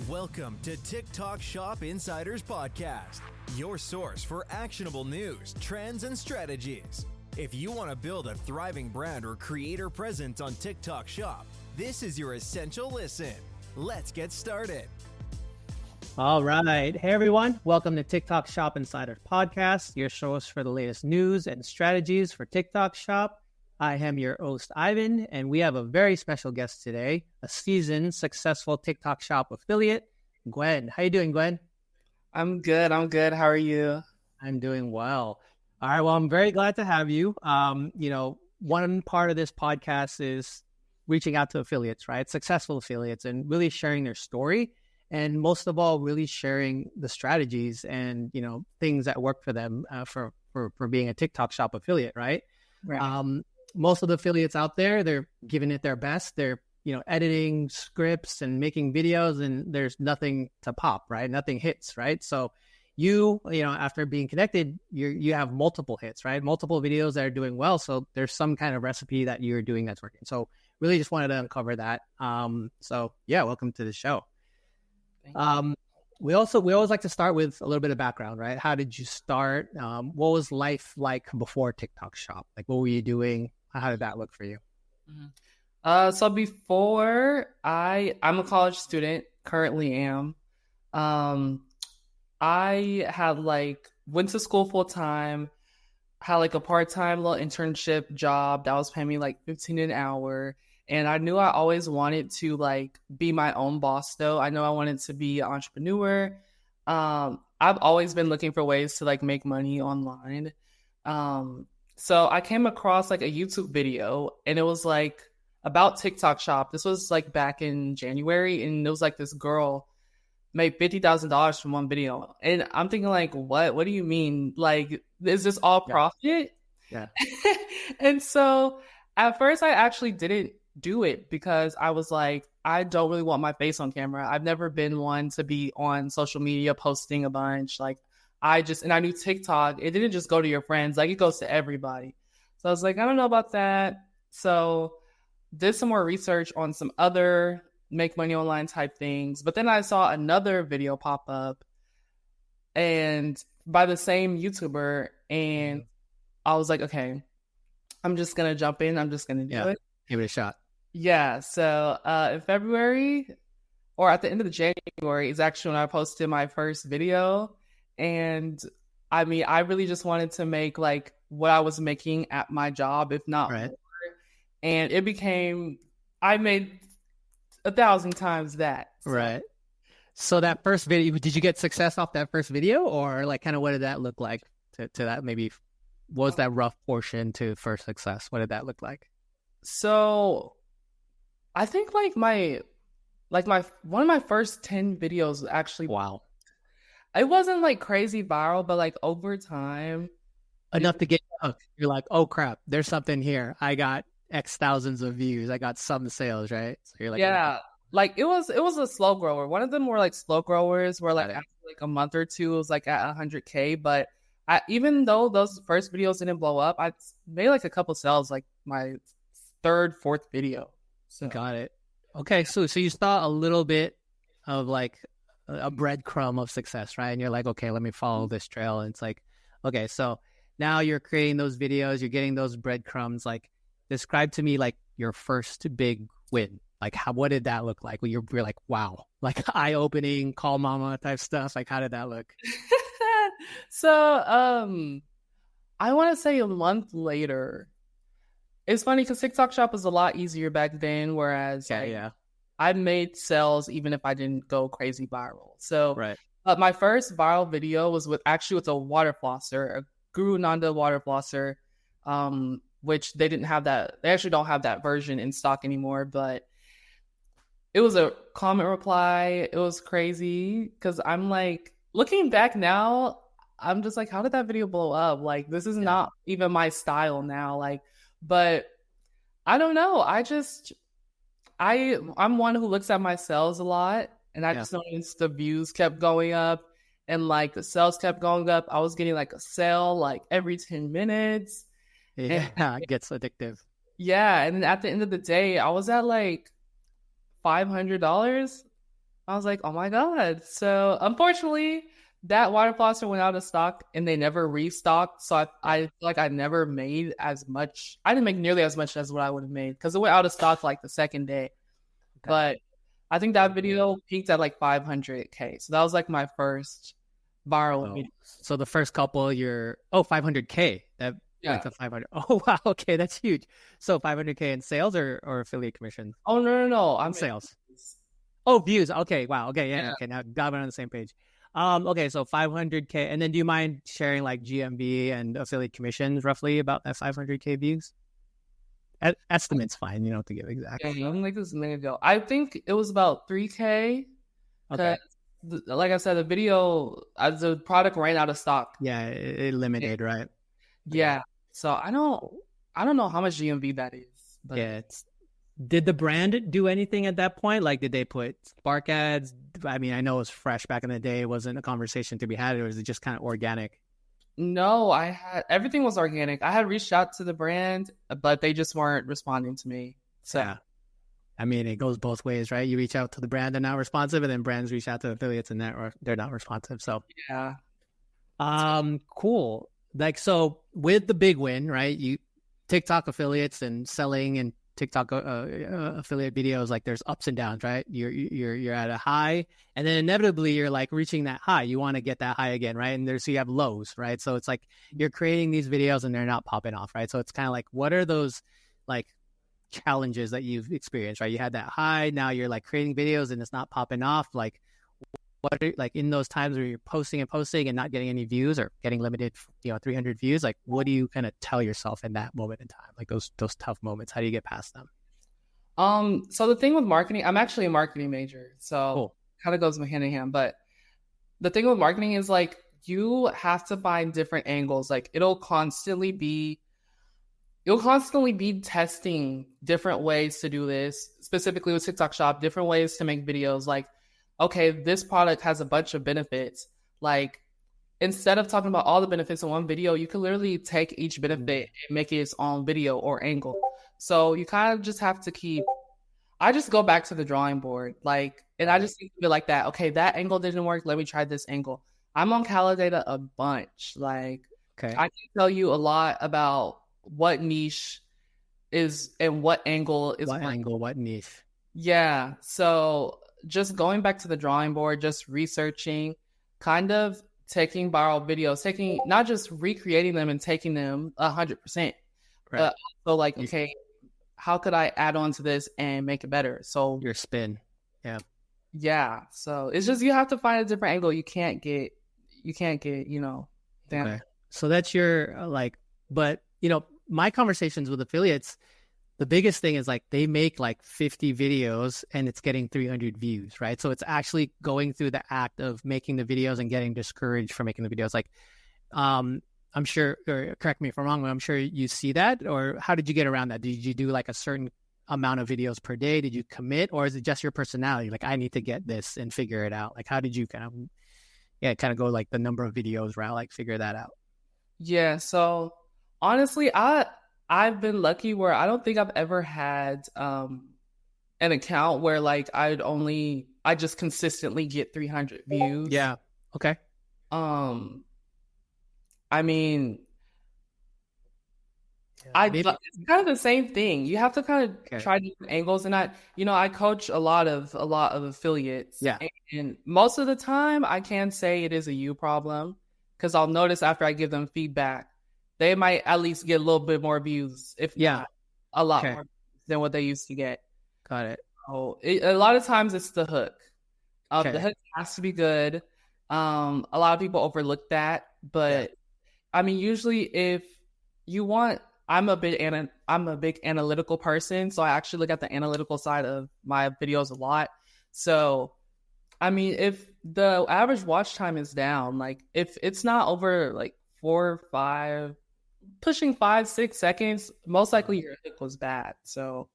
Welcome to TikTok Shop Insiders Podcast, your source for actionable news, trends, and strategies. If you want to build a thriving brand or creator presence on TikTok Shop, this is your essential listen. Let's get started. All right. Hey, everyone. Welcome to TikTok Shop Insiders Podcast, your source for the latest news and strategies for TikTok Shop. I am your host, Ivan, and we have a very special guest today, a seasoned, successful TikTok Shop affiliate, Gwen. How you doing, Gwen? I'm good. How are you? I'm doing well. All right. Well, I'm very glad to have you. One part of this podcast is reaching out to affiliates, right? Successful affiliates, and really sharing their story. And most of all, really sharing the strategies and, things that work for them for being a TikTok Shop affiliate, right? Right. Most of the affiliates out there, they're giving it their best. They're, editing scripts and making videos, and there's nothing to pop, right? Nothing hits, right? So you after being connected, you have multiple hits, right? Multiple videos that are doing well. So there's some kind of recipe that you're doing that's working. So really just wanted to uncover that. Welcome to the show. We always like to start with a little bit of background, right? How did you start? What was life like before TikTok Shop? Like, what were you doing? How did that look for you? So before I'm a college student, currently am. I had went to school full time, had a part-time little internship job that was paying me $15 an hour. And I knew I always wanted to be my own boss though. I know I wanted to be an entrepreneur. I've always been looking for ways to make money online. So I came across a YouTube video, and it was about TikTok Shop. This was back in January, and it was this girl made $50,000 from one video. And I'm thinking what do you mean? Is this all profit? Yeah. And so at first I actually didn't do it because I was I don't really want my face on camera. I've never been one to be on social media posting a bunch. And I knew TikTok, it didn't just go to your friends, it goes to everybody. So I was I don't know about that. So did some more research on some other make money online type things. But then I saw another video pop up and by the same YouTuber, and I was okay, I'm just going to jump in. I'm just going to do it. Give it a shot. Yeah. So in February, or at the end of the January, is actually when I posted my first video. And I mean, I really just wanted to make what I was making at my job, if not more. And it became, I made 1,000 times that. So. Right. So that first video, did you get success off that first video, or kind of what did that look like to that? Maybe what was that rough portion to first success? What did that look like? So I think my one of my first 10 videos actually. Wow. It wasn't crazy viral, but over time. Enough to get hooked. You're oh crap, there's something here. I got X thousands of views. I got some sales, right? So you're yeah. It was a slow grower. One of them were slow growers where after a month or two, it was at 100K. But even though those first videos didn't blow up, I made a couple sales, my third, fourth video. So. Got it. Okay. So you saw a little bit of a breadcrumb of success, right? And you're okay, let me follow this trail. And it's okay, so now you're creating those videos, you're getting those breadcrumbs. Describe to me your first big win. What did that look like? You're wow, eye-opening, call mama type stuff. How did that look? So I want to say a month later. It's funny because TikTok Shop was a lot easier back then, whereas I made sales even if I didn't go crazy viral. So right. My first viral video was with a water flosser, a Guru Nanda water flosser, which they didn't have that. They actually don't have that version in stock anymore, but it was a comment reply. It was crazy because I'm looking back now, I'm just how did that video blow up? This is not even my style now. But I don't know. I'm one who looks at my sales a lot, and I just noticed the views kept going up and the sales kept going up. I was getting a sale every 10 minutes. Yeah, it gets addictive. Yeah, and then at the end of the day, I was at $500 I was like, oh my God. So unfortunately, that water flosser went out of stock and they never restocked. So I feel like I never made as much. I didn't make nearly as much as what I would have made because it went out of stock like the second day. Okay. But I think that video peaked at like 500K. So that was like my first viral Oh, video. so the first couple, 500K. That Yeah. like the 500. Oh wow, okay, that's huge. So 500K in sales or affiliate commissions? Oh, no. I'm Sales. Oh, views. Okay, wow. Okay, yeah. Yeah. Okay, now got it on the same page. Okay, so 500K, and then do you mind sharing like GMV and affiliate commissions roughly about that 500K views? Estimate's fine. You don't have to give exact. Yeah, I'm like this a minute ago. I think it was about 3K. Okay. Like I said, the video, as the product ran out of stock. Yeah, it limited, right? Yeah. So I don't know how much GMV that is. But Yeah. Did the brand do anything at that point? Like, did they put Spark ads? I mean, I know it was fresh back in the day. It wasn't a conversation to be had, or was it just kind of organic? no, everything was organic. I had reached out to the brand, but they just weren't responding to me. So Yeah. I mean, it goes both ways, right? You reach out to the brand, they're not responsive, and then brands reach out to affiliates and they're not responsive. So, yeah. cool. Like, so with the big win, right? You TikTok affiliates and selling and TikTok affiliate videos, like there's ups and downs, right? You're at a high, and then inevitably you're like reaching that high. You want to get that high again, right? And so you have lows, right? So it's like you're creating these videos and they're not popping off, right? So it's kind of like, what are those like challenges that you've experienced, right? You had that high, now you're like creating videos and it's not popping off. Like, what are, like in those times where you're posting and not getting any views or getting limited, 300 views, like what do you kind of tell yourself in that moment in time, like those tough moments? How do you get past them? So the thing with marketing, I'm actually a marketing major, so Cool. kind of goes hand in hand. But the thing with marketing is like you have to find different angles. Like you'll constantly be testing different ways to do this, specifically with TikTok Shop, different ways to make videos. Like, okay, this product has a bunch of benefits. Like, instead of talking about all the benefits in one video, you can literally take each benefit and make it its own video or angle. So you kind of just have to I just go back to the drawing board. Like, and I just think of it like that. Okay, that angle didn't work. Let me try this angle. I'm on Calidata a bunch. Like, Okay. I can tell you a lot about what niche is and what angle is What angle, what niche? yeah. So just going back to the drawing board, just researching, kind of taking viral videos, taking not just recreating them and taking them 100%, Right. so like, okay, how could I add on to this and make it better? So Your spin. Yeah. yeah. So it's just you have to find a different angle. You can't get damn. Okay. So that's your but my conversations with affiliates, the biggest thing is like they make like 50 videos and it's getting 300 views, right? So it's actually going through the act of making the videos and getting discouraged from making the videos. Like, I'm sure, or correct me if I'm wrong, but I'm sure you see that, or how did you get around that? Did you do like a certain amount of videos per day? Did you commit, or is it just your personality? Like, I need to get this and figure it out. Like, how did you kind of go like the number of videos route, like figure that out? Yeah. So honestly, I've been lucky where I don't think I've ever had an account where like I just consistently get 300 views. Yeah. Okay. I mean, Maybe. it's kind of the same thing. You have to kind of Okay. try different angles, and I coach a lot of affiliates. Yeah. And most of the time, I can say it is a you problem because I'll notice after I give them feedback, they might at least get a little bit more views, if not a lot more than what they used to get. Got it. So a lot of times it's the hook. Okay. The hook has to be good. A lot of people overlook that, but I mean, usually if you want, I'm a big analytical person, so I actually look at the analytical side of my videos a lot. So, I mean, if the average watch time is down, like if it's not over like 4, 5, pushing 5, 6 seconds, most likely your hook was bad. So,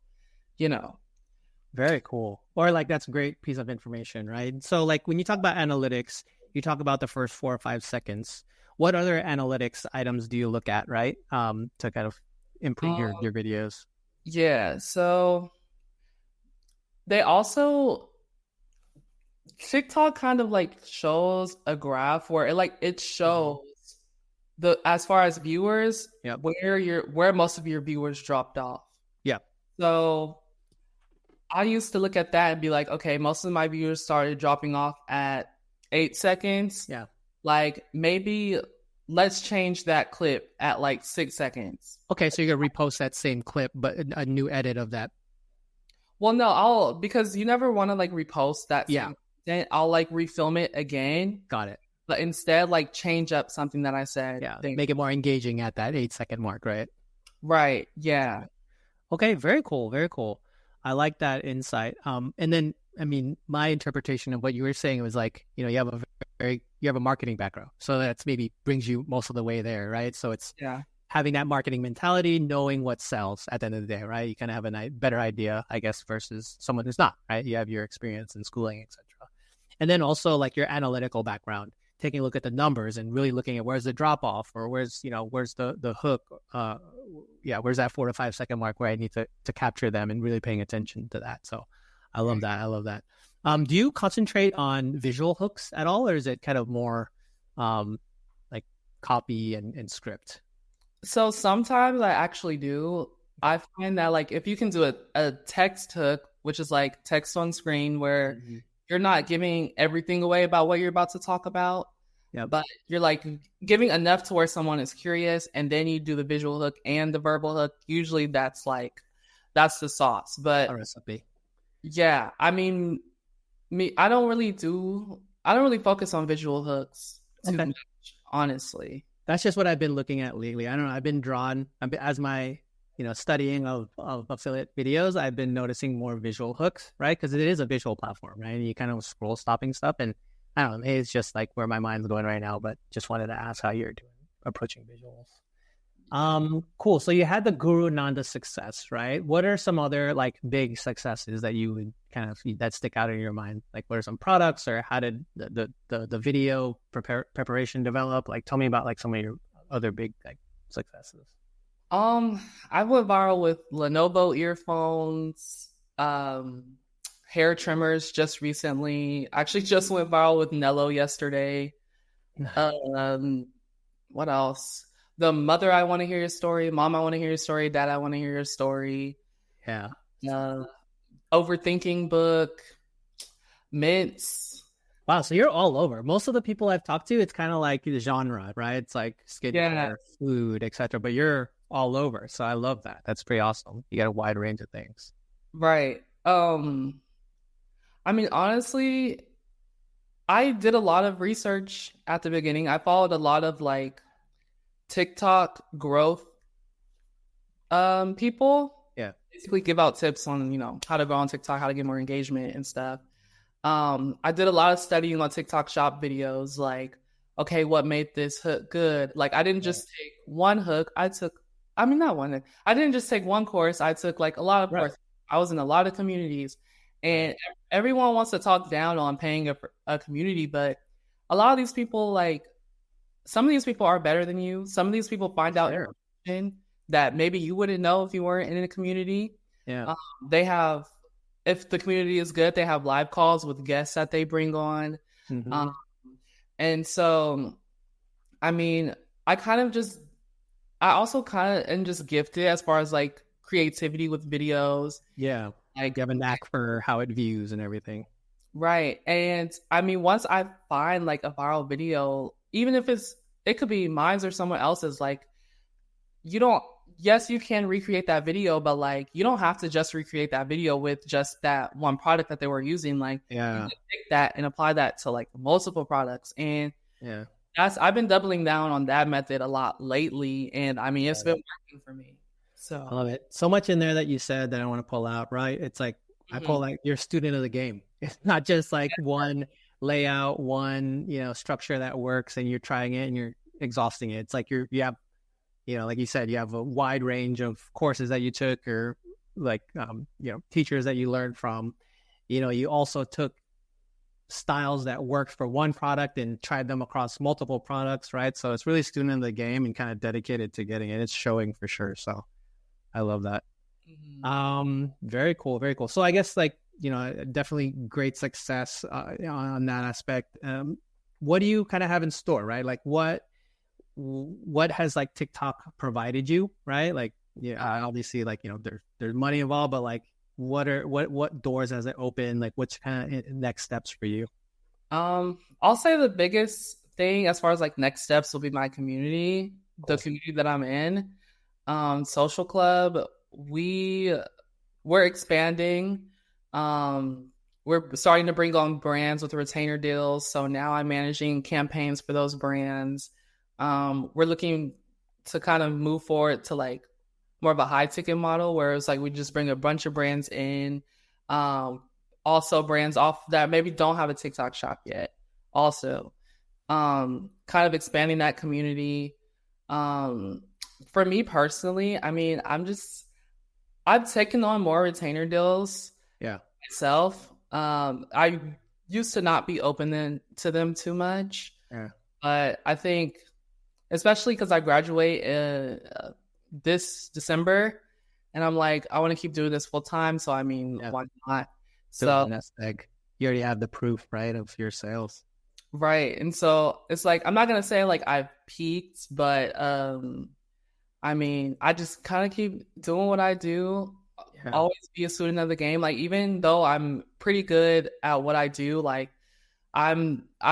Very cool. Or like that's a great piece of information, right? So like when you talk about analytics, you talk about the first 4 or 5 seconds. What other analytics items do you look at, right? To kind of improve your videos. Yeah. So they also TikTok kind of like shows a graph where it shows the as far as viewers Yep. where most of your viewers dropped off. Yeah. So I used to look at that and be like, okay, most of my viewers started dropping off at 8 seconds. Yeah. Like maybe let's change that clip at like 6 seconds. Okay, so you're gonna repost that same clip, but a new edit of that. Well, no, because you never want to like repost that. Yeah. Then I'll like refilm it again. Got it. But instead, like change up something that I said. Yeah. Make it more engaging at that 8-second mark, right? Right. Yeah. Okay. Very cool. Very cool. I like that insight. And then, I mean, my interpretation of what you were saying was like, you know, you have a marketing background, so that's maybe brings you most of the way there, right? So it's having that marketing mentality, knowing what sells at the end of the day, right? You kind of have a better idea, I guess, versus someone who's not, right? You have your experience in schooling, etc. And then also like your analytical background, taking a look at the numbers and really looking at where's the drop off or where's the hook. Where's that 4 to 5 second mark where I need to capture them and really paying attention to that. So I love that. I love that. Do you concentrate on visual hooks at all, or is it kind of more like copy and script? So sometimes I actually do. I find that like if you can do a text hook, which is like text on screen where you're not giving everything away about what you're about to talk about, but you're like giving enough to where someone is curious, and then you do the visual hook and the verbal hook. Usually that's the sauce. But a recipe. Yeah, I mean, I don't really focus on visual hooks too much, honestly. That's just what I've been looking at lately. I don't know. I've been drawn as my, studying of affiliate videos. I've been noticing more visual hooks, right? Because it is a visual platform, right? And you kind of scroll stopping stuff. And I don't know, maybe it's just like where my mind's going right now, but just wanted to ask how you're approaching visuals. Cool. So you had the Guru Nanda success, right? What are some other like big successes that you would kind of that stick out in your mind? Like what are some products, or how did the video preparation develop? Like tell me about like some of your other big like successes. I went viral with Lenovo earphones, hair trimmers just recently. Actually just went viral with Nello yesterday. What else? The Mother, I Want to Hear Your Story. Mom, I Want to Hear Your Story. Dad, I Want to Hear Your Story. Yeah. Overthinking book. Mints. Wow, so you're all over. Most of the people I've talked to, it's kind of like the genre, right? It's like skincare, food, etc. But you're all over, so I love that. That's pretty awesome. You got a wide range of things. Right. I mean, honestly, I did a lot of research at the beginning. I followed a lot of like TikTok growth people. Yeah. Basically give out tips on, how to grow on TikTok, how to get more engagement and stuff. I did a lot of studying on TikTok shop videos, like, okay, what made this hook good? Like, I didn't just take one hook. I didn't just take one course. I took like a lot of courses. I was in a lot of communities, and everyone wants to talk down on paying a community, but a lot of these people, like, some of these people are better than you. Some of these people find out information that maybe you wouldn't know if you weren't in a community. Yeah. They have, if the community is good, they have live calls with guests that they bring on. Mm-hmm. And so, I mean, I also kind of am just gifted as far as like creativity with videos. Yeah. Like you have a knack for how it views and everything. Right. And I mean, once I find like a viral video, even if it could be mine or someone else's, like, yes, you can recreate that video, but like, you don't have to just recreate that video with just that one product that they were using. Like, you can take that and apply that to like multiple products. And I've been doubling down on that method a lot lately. And I mean, it's been working for me. So I love it. So much in there that you said that I want to pull out, right? It's like, I pull like you're a student of the game. It's not just like one layout, one, structure that works and you're trying it and you're exhausting it. It's like you have, like you said, you have a wide range of courses that you took, or like, teachers that you learned from. You also took styles that worked for one product and tried them across multiple products, right? So it's really student of the game and kind of dedicated to getting it. It's showing for sure. So I love that. Very cool. Very cool. So I guess like definitely great success on that aspect. What do you kind of have in store, right? Like what has like TikTok provided you, right? Like, yeah, obviously, like, there's money involved, but like, what doors has it opened? Like, what's kind of next steps for you? I'll say the biggest thing as far as like next steps will be my community, the community that I'm in. Social club, we're expanding. We're starting to bring on brands with retainer deals. So now I'm managing campaigns for those brands. We're looking to kind of move forward to like more of a high ticket model where it's like we just bring a bunch of brands in. Also brands off that maybe don't have a TikTok shop yet. Also, kind of expanding that community. For me personally, I mean, I've taken on more retainer deals. Yeah. Myself. I used to not be open to them too much. Yeah. But I think, especially because I graduate this December, and I'm like, I want to keep doing this full time. So I mean, why not? So nest egg. You already have the proof, right, of your sales. Right. And so it's like, I'm not gonna say like I've peaked, but I mean, I just kind of keep doing what I do. Yeah. Always be a student of the game. Like, even though I'm pretty good at what I do, like I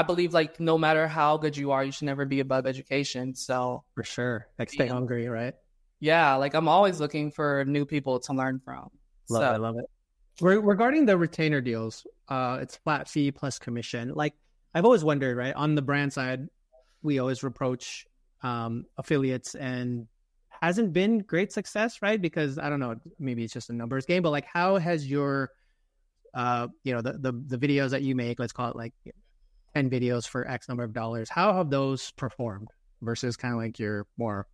believe like no matter how good you are, you should never be above education. So for sure. Like stay hungry, right? Yeah, like I'm always looking for new people to learn from. I love it. Regarding the retainer deals, it's flat fee plus commission. Like I've always wondered, right? On the brand side, we always reproach affiliates and hasn't been great success, right? Because I don't know, maybe it's just a numbers game, but like how has your the videos that you make, let's call it like 10 videos for X number of dollars, how have those performed versus kind of like your more,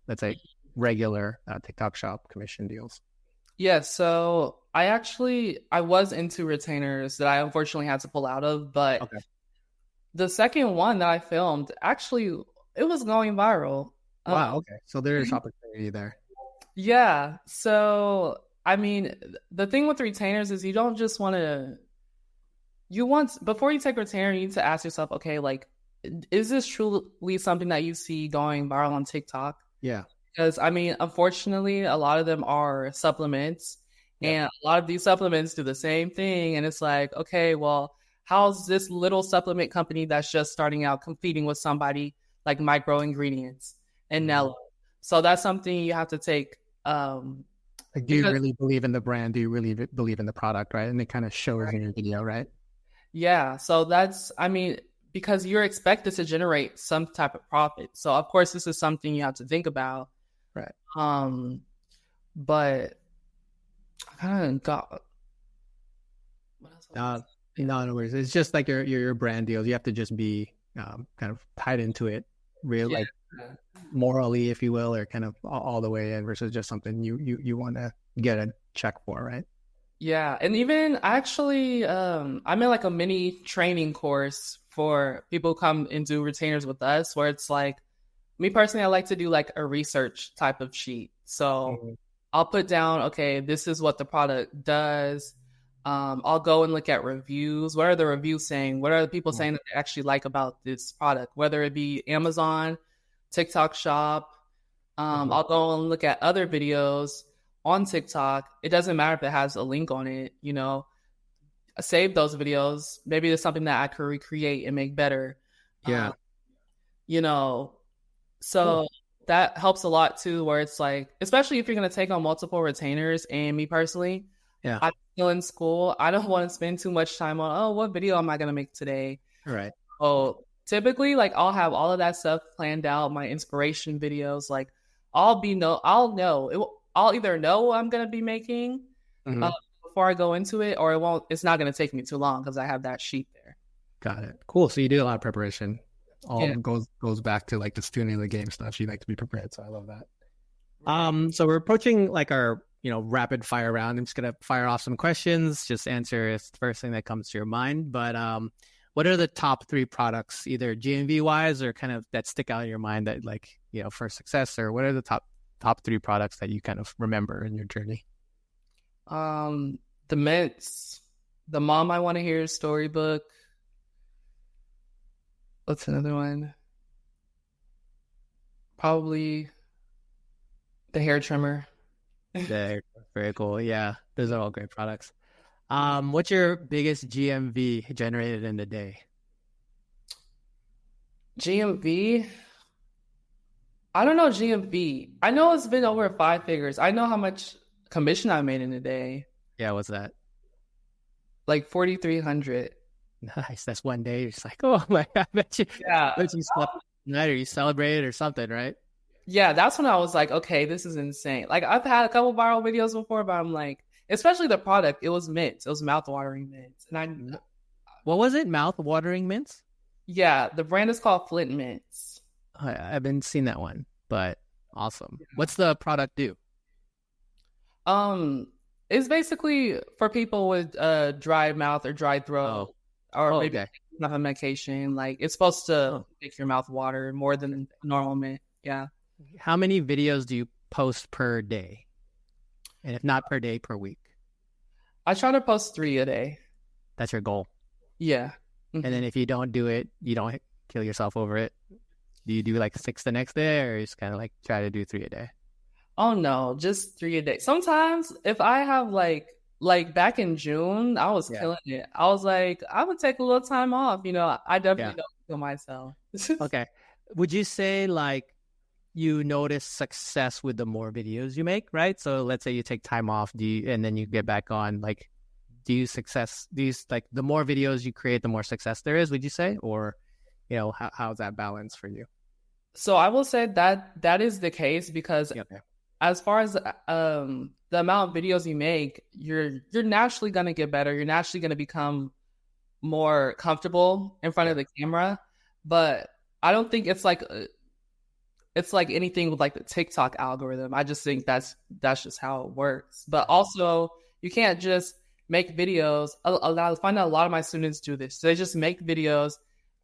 let's say, regular TikTok shop commission deals? Yeah, so I was into retainers that I unfortunately had to pull out of, but the second one that I filmed, actually, it was going viral. Wow, okay. So there's opportunity there. Yeah. So, I mean, the thing with retainers is you don't just want to, before you take a retainer, you need to ask yourself, okay, like, is this truly something that you see going viral on TikTok? Yeah. Because, I mean, unfortunately, a lot of them are supplements, and a lot of these supplements do the same thing. And it's like, okay, well, how's this little supplement company that's just starting out competing with somebody like Micro Ingredients and Nello? So that's something you have to take. Like, do you really believe in the brand? Do you really believe in the product, right? And it kind of shows in your video, right? Yeah. So that's, I mean, because you're expected to generate some type of profit. So of course, this is something you have to think about. Right. But I kind of got. What else? No worries. It's just like your brand deals. You have to just be kind of tied into it, like morally, if you will, or kind of all the way in versus just something you want to get a check for, right? Yeah, and even actually, I'm in like a mini training course for people who come and do retainers with us, where it's like, me personally, I like to do like a research type of sheet. So I'll put down, okay, this is what the product does. I'll go and look at reviews. What are the reviews saying? What are the people saying that they actually like about this product? Whether it be Amazon, TikTok Shop. I'll go and look at other videos on TikTok. It doesn't matter if it has a link on it, save those videos. Maybe there's something that I could recreate and make better. Yeah. So that helps a lot too, where it's like, especially if you're going to take on multiple retainers, and me personally, I'm still in school. I don't want to spend too much time on, what video am I going to make today? Right. Oh, typically, like, I'll have all of that stuff planned out, my inspiration videos. Like, I'll either know what I'm going to be making before I go into it, or it's not going to take me too long because I have that sheet there. Got it. Cool. So you do a lot of preparation. Goes back to like the student of the game stuff. You like to be prepared. So I love that. So we're approaching like our, rapid fire round. I'm just going to fire off some questions. Just answer the first thing that comes to your mind. But what are the top 3 products, either GMV wise or kind of that stick out in your mind that like, for success, or what are the top 3 products that you kind of remember in your journey? The mints, The Mom I Want to Hear storybook. What's another one? Probably the hair trimmer. They're very cool. Yeah, those are all great products. What's your biggest GMV generated in a day? GMV? I don't know GMV. I know it's been over 5 figures. I know how much commission I made in a day. Yeah, what's that? Like 4,300. Nice. That's one day. You're just like, oh my God, Yeah. bet you slept tonight or you celebrated or something, right? Yeah, that's when I was like, okay, this is insane. Like I've had a couple viral videos before, but I'm like, especially the product, it was mints. It was mouth-watering mints. And What was it? Mouth-watering mints? yeah, the brand is called Flint Mints. I haven't seen that one, but awesome. What's the product do? It's basically for people with dry mouth or dry throat, or maybe not a medication. Like it's supposed to make your mouth water more than normal mint. Yeah. How many videos do you post per day? And if not per day, per week? I try to post 3 a day. That's your goal. Yeah. And then if you don't do it, you don't kill yourself over it. Do you do like 6 the next day, or you just kind of like try to do 3 a day? Oh no, just 3 a day. Sometimes if I have like back in June, I was killing it. I was like, I would take a little time off. You know, I definitely don't kill myself. Okay. Would you say like you notice success with the more videos you make, right? So let's say you take time off, and then you get back on, like, like the more videos you create, the more success there is, would you say? Or, you know, how's that balance for you? So I will say that is the case because as far as the amount of videos you make, you're naturally going to get better. You're naturally going to become more comfortable in front of the camera. But I don't think it's like anything with like the TikTok algorithm. I just think that's just how it works. But also, you can't just make videos. I find out a lot of my students do this. They just make videos.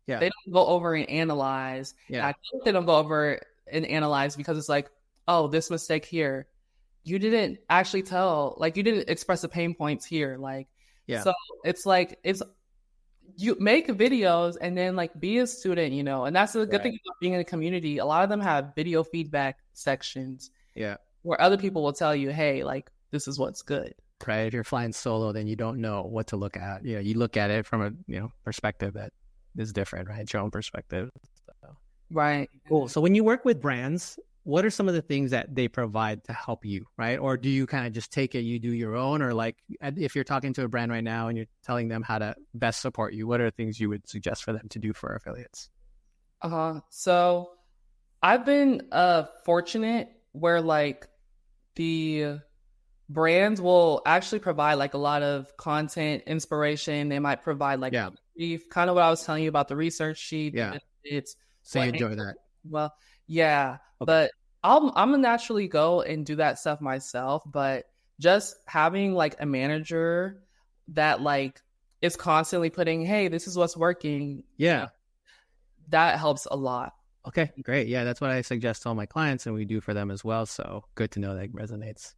Yeah. They don't go over and analyze. Yeah. I think they don't go over and analyze because it's like, oh, this mistake here. You didn't actually tell, like you didn't express the pain points here. Like, so it's like, you make videos and then like be a student, you know, and that's the good thing about being in a community. A lot of them have video feedback sections. Yeah. Where other people will tell you, hey, like, this is what's good. Right. If you're flying solo, then you don't know what to look at. You know, you look at it from a, perspective that is different, right? It's your own perspective. So. Right. Cool. So when you work with brands, what are some of the things that they provide to help you, right? Or do you kind of just take it, you do your own? Or like if you're talking to a brand right now and you're telling them how to best support you, what are things you would suggest for them to do for affiliates? So I've been fortunate where like the brands will actually provide like a lot of content, inspiration. They might provide like brief, kind of what I was telling you about the research sheet. Yeah. So you enjoy that. Well, yeah. Okay. But I'm gonna naturally go and do that stuff myself. But just having like a manager that like is constantly putting, hey, this is what's working. Yeah. That helps a lot. Okay, great. Yeah, that's what I suggest to all my clients and we do for them as well. So good to know that resonates.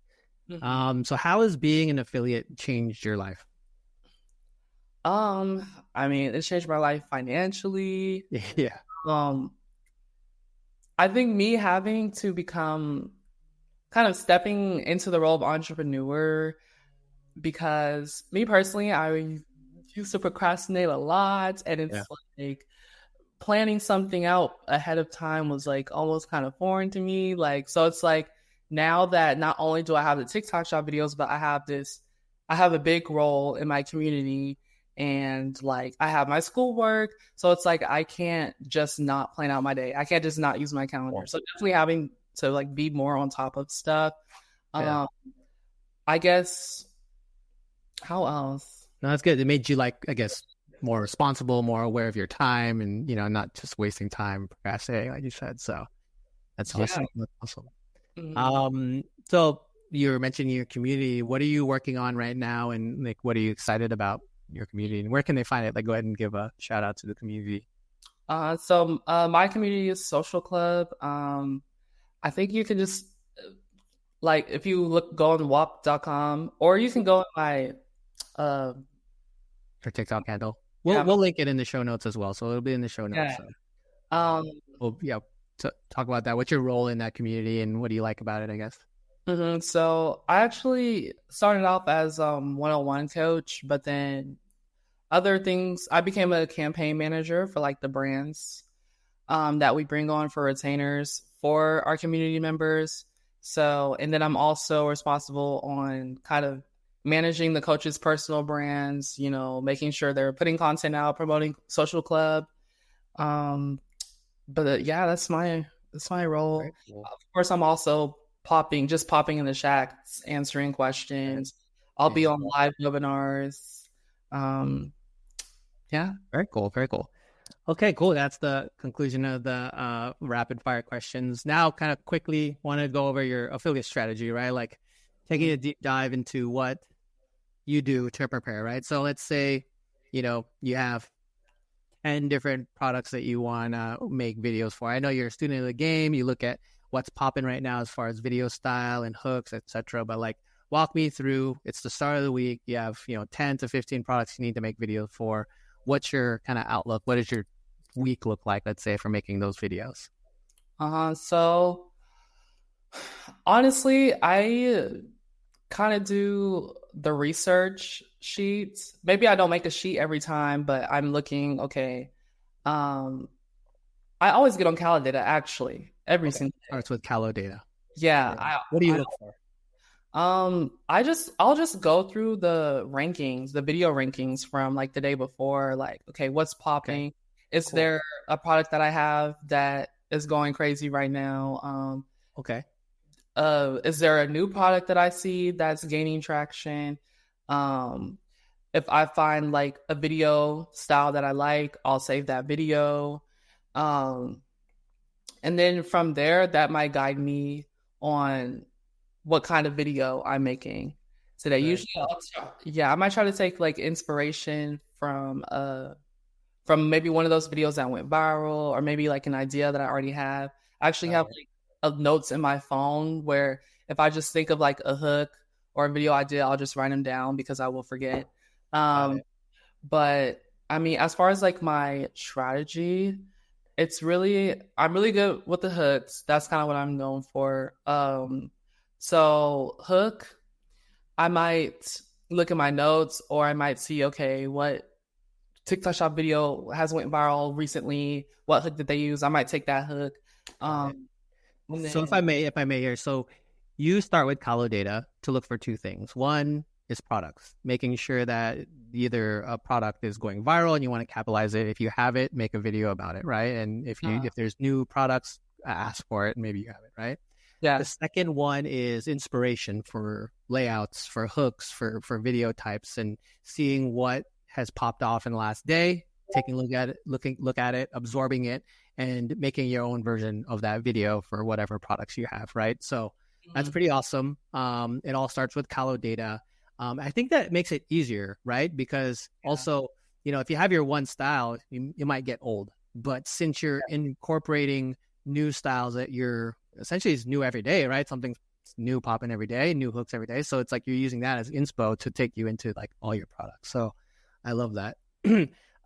Mm-hmm. So how has being an affiliate changed your life? I mean, it changed my life financially. Yeah. I think me having to become kind of stepping into the role of entrepreneur, because me personally, I used to procrastinate a lot, and it's like planning something out ahead of time was like almost kind of foreign to me. Like, so it's like now that not only do I have the TikTok shop videos, but I have a big role in my community. And like I have my schoolwork, so it's like I can't just not plan out my day. I can't just not use my calendar. So definitely having to like be more on top of stuff. I guess how else? No, that's good. It made you like, I guess, more responsible, more aware of your time, and not just wasting time procrastinating, like you said. So that's awesome. That's awesome. Mm-hmm. So you were mentioning your community. What are you working on right now, and like what are you excited about your community, and where can they find it? Like, go ahead and give a shout out to the community. So my community is Social Club. I think you can just like if you go on WAP.com, or you can go on my for TikTok handle. Yeah. We'll link it in the show notes as well, so it'll be in the show notes. Yeah. So. Well, yeah, talk about that. What's your role in that community, and what do you like about it, I guess? So I actually started off as one-on-one coach, but then other things, I became a campaign manager for like the brands that we bring on for retainers for our community members. So, and then I'm also responsible on kind of managing the coaches' personal brands, you know, making sure they're putting content out, promoting social club. But yeah, that's my role. Very cool. Of course, I'm also popping in the chats, answering questions. I'll be on live webinars. Yeah. Very cool. Very cool. Okay, cool. That's the conclusion of the rapid fire questions. Now, kind of quickly want to go over your affiliate strategy, right? Like taking a deep dive into what you do to prepare, right? So let's say, you know, you have 10 different products that you want to make videos for. I know you're a student of the game. You look at what's popping right now as far as video style and hooks, etc. But like, walk me through. It's the start of the week. You have 10 to 15 products you need to make videos for. What's your kind of outlook? What does your week look like? Let's say for making those videos. So honestly, I kind of do the research sheets. Maybe I don't make a sheet every time, but I'm looking. Okay. I always get on Calendar actually every single day. Starts with Calodata. Yeah. What do you look for? I'll just go through the rankings, the video rankings from like the day before. Like, okay, what's popping? Okay. Is there a product that I have that is going crazy right now? Okay. Is there a new product that I see that's gaining traction? If I find like a video style that I like, I'll save that video. And then from there, that might guide me on what kind of video I'm making today. Usually, I might try to take like inspiration from maybe one of those videos that went viral, or maybe like an idea that I already have. I actually have like notes in my phone where if I just think of like a hook or a video idea, I'll just write them down because I will forget. But I mean, as far as like my strategy, I'm really good with the hooks. That's kind of what I'm known for. So hook, I might look at my notes, or I might see, okay, what TikTok shop video has went viral recently? What hook did they use? I might take that hook. So if I may here, so you start with Calodata to look for two things. One is products, making sure that either a product is going viral and you want to capitalize it. If you have it, make a video about it, right? And if there's new products, ask for it, and maybe you have it, right? Yeah. The second one is inspiration for layouts, for hooks, for video types, and seeing what has popped off in the last day, taking a look at it, absorbing it, and making your own version of that video for whatever products you have, right? So that's pretty awesome. It all starts with Calodata. I think that makes it easier, right? Because also, if you have your one style, you might get old. But since you're incorporating new styles that you're essentially is new every day, right? Something's new popping every day, new hooks every day. So it's like you're using that as inspo to take you into like all your products. So I love that.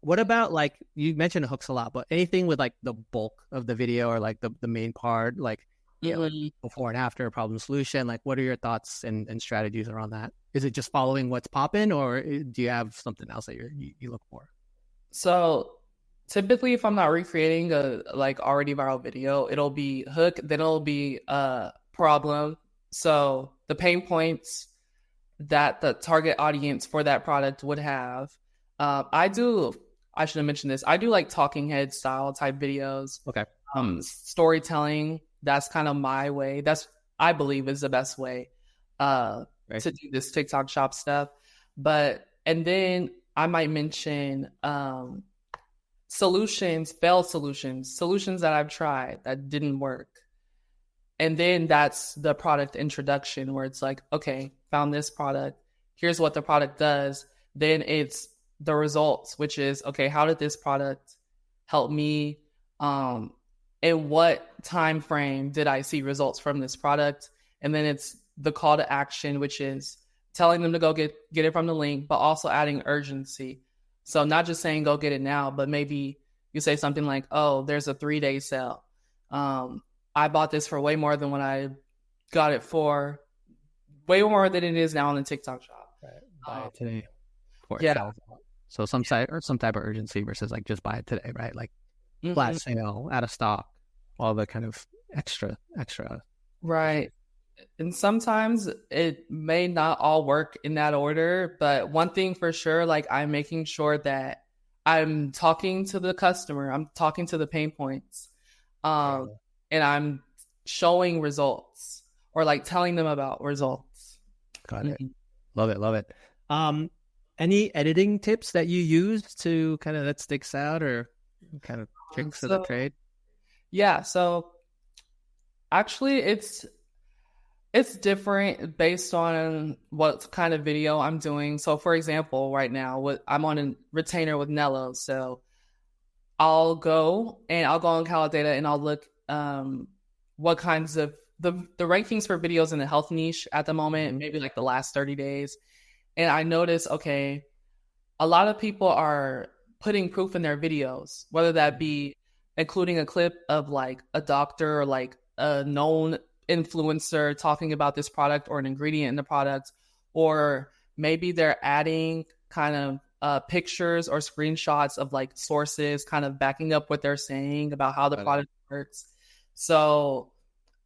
What about like, you mentioned hooks a lot, but anything with like the bulk of the video or like the main part, like before and after, problem solution, like what are your thoughts and strategies around that? Is it just following what's popping, or do you have something else that you look for? So typically, if I'm not recreating a like already viral video, it'll be hook, then it'll be problem. So the pain points that the target audience for that product would have. I should have mentioned this. I do like talking head style type videos. Okay. Storytelling. That's kind of my way. I believe is the best way to do this TikTok shop stuff. And then I might mention failed solutions that I've tried that didn't work. And then that's the product introduction where it's like, okay, found this product. Here's what the product does. Then it's the results, which is, okay, how did this product help me? In what time frame did I see results from this product? And then it's the call to action, which is telling them to go get it from the link, but also adding urgency. So not just saying go get it now, but maybe you say something like, oh, there's a 3-day sale. I bought this for way more than what I got it for, way more than it is now in the TikTok shop. Right. Buy it today. Before it Yeah. sells out. So some site or some type of urgency versus like just buy it today, right? Like flat sale, out of stock, all the kind of extra. Right. And sometimes it may not all work in that order, but one thing for sure, like I'm making sure that I'm talking to the customer, I'm talking to the pain points, and I'm showing results or like telling them about results. Got it. Love it. Any editing tips that you use to kind of that sticks out or kind of tricks of the trade? Yeah. So actually it's different based on what kind of video I'm doing. So for example, right now I'm on a retainer with Nello. So I'll go on Calidata and I'll look what kinds of the rankings for videos in the health niche at the moment, maybe like the last 30 days. And I notice, okay, a lot of people are putting proof in their videos, whether that be including a clip of like a doctor or like a known influencer talking about this product or an ingredient in the product, or maybe they're adding kind of pictures or screenshots of like sources kind of backing up what they're saying about how the product works. So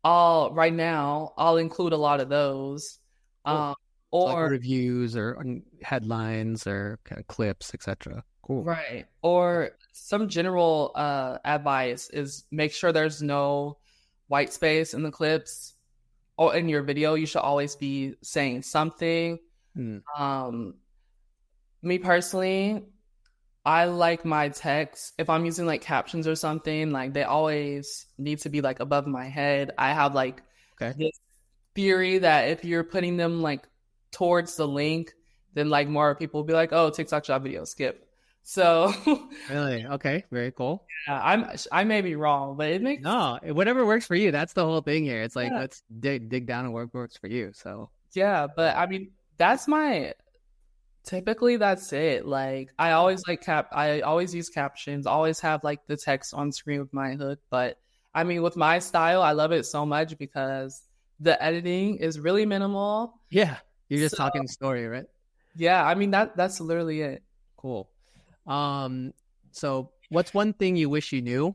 right now I'll include a lot of those. Cool. Or like reviews or headlines or kind of clips, etc. Cool. Right. Or some general advice is make sure there's no white space in the clips or in your video. You should always be saying something. Me personally, I like my text, if I'm using like captions or something, like they always need to be like above my head. I have like this theory that if you're putting them like towards the link, then like more people will be like, oh, TikTok shop video, skip. So really? Okay, very cool. Yeah, I may be wrong, but it makes whatever works for you. That's the whole thing here. It's like let's dig down and what works for you. So yeah, but I mean typically that's it. Like I always I always use captions, always have like the text on screen with my hook. But I mean with my style, I love it so much because the editing is really minimal. Yeah. You're just talking story, right? Yeah, I mean that's literally it. Cool. So what's one thing you wish you knew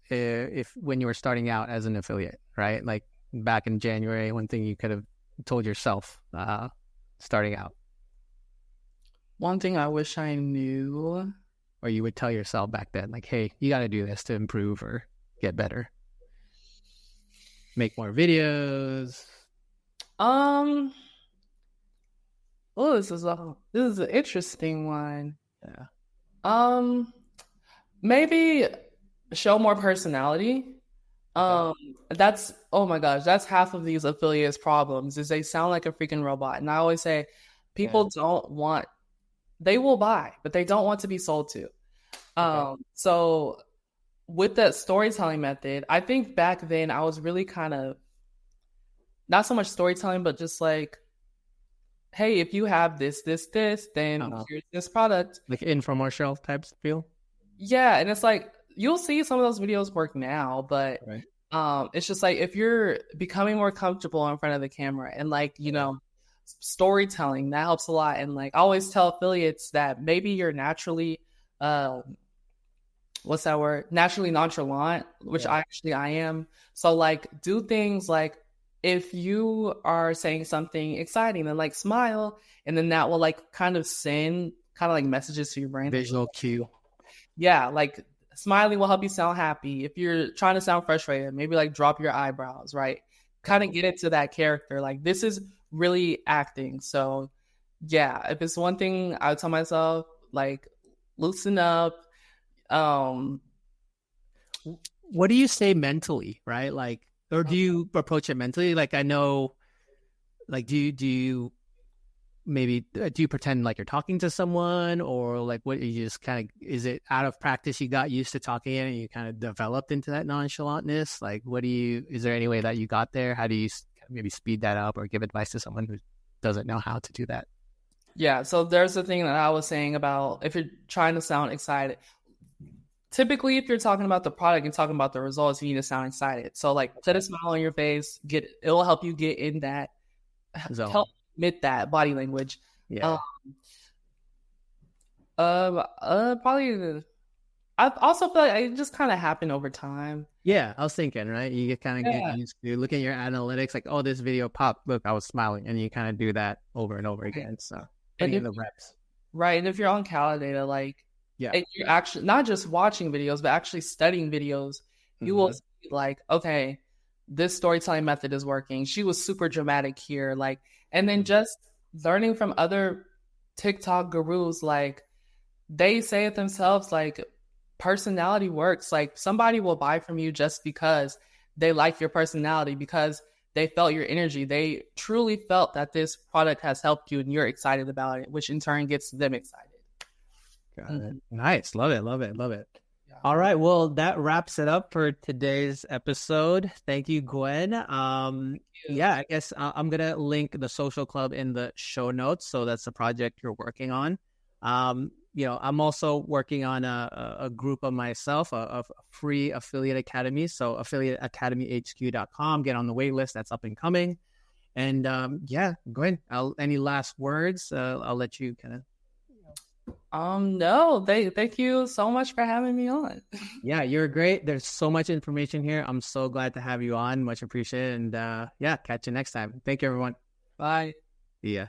if when you were starting out as an affiliate, right? Like back in January, one thing you could have told yourself starting out. One thing I wish I knew. Or you would tell yourself back then, like, hey, you got to do this to improve or get better. Make more videos. Oh, this is an interesting one. Yeah. Maybe show more personality. That's, oh my gosh, that's half of these affiliates' problems is they sound like a freaking robot. And I always say people they will buy, but they don't want to be sold to. So with that storytelling method, I think back then I was really kind of not so much storytelling, but just like, hey, if you have this, then here's this product. Like infomercial types feel? Yeah, and it's like, you'll see some of those videos work now, but it's just like, if you're becoming more comfortable in front of the camera and like, storytelling, that helps a lot. And like, I always tell affiliates that maybe you're naturally, what's that word? Naturally nonchalant, which I am. So like, do things like, if you are saying something exciting, then like smile, and then that will like kind of send kind of like messages to your brain. Visual cue. Yeah, like smiling will help you sound happy. If you're trying to sound frustrated, maybe like drop your eyebrows, right? Kind of get into that character. Like this is really acting. So yeah, if it's one thing I would tell myself, like loosen up. What do you say mentally, right? Like, or do you approach it mentally? Like, I know, like, do you maybe, do you pretend like you're talking to someone, or like what you just kind of, is it out of practice you got used to talking and you kind of developed into that nonchalantness? Like, is there any way that you got there? How do you maybe speed that up or give advice to someone who doesn't know how to do that? Yeah, so there's the thing that I was saying about if you're trying to sound excited. Typically, if you're talking about the product and talking about the results, you need to sound excited. So like put a smile on your face, it'll help you get in that Zone. help admit that body language. Yeah. Probably I also feel like it just kind of happened over time. Yeah, I was thinking, right? You get kind of Yeah. get used to look at your analytics, like, oh, this video popped. Look, I was smiling, and you kind of do that over and over again. So putting in the reps. Right, and if you're on Calidata, like, Yeah. and you're actually not just watching videos, but actually studying videos, you will see, like, okay, this storytelling method is working. She was super dramatic here, like, and then just learning from other TikTok gurus, like, they say it themselves, like, personality works. Like, somebody will buy from you just because they like your personality, because they felt your energy. They truly felt that this product has helped you and you're excited about it, which in turn gets them excited. Got it. Nice. Love it. Love it. Love it. Yeah. All right. Well, that wraps it up for today's episode. Thank you, Gwen. Yeah, I guess I'm going to link the social club in the show notes. So that's the project you're working on. I'm also working on a group of myself, a free affiliate academy. So affiliateacademyhq.com, get on the wait list. That's up and coming. And Gwen, any last words? I'll let you kind of. No, thank you so much for having me on. Yeah, you're great. There's so much information here. I'm so glad to have you on. Much appreciated. And catch you next time. Thank you, everyone. Bye. See ya.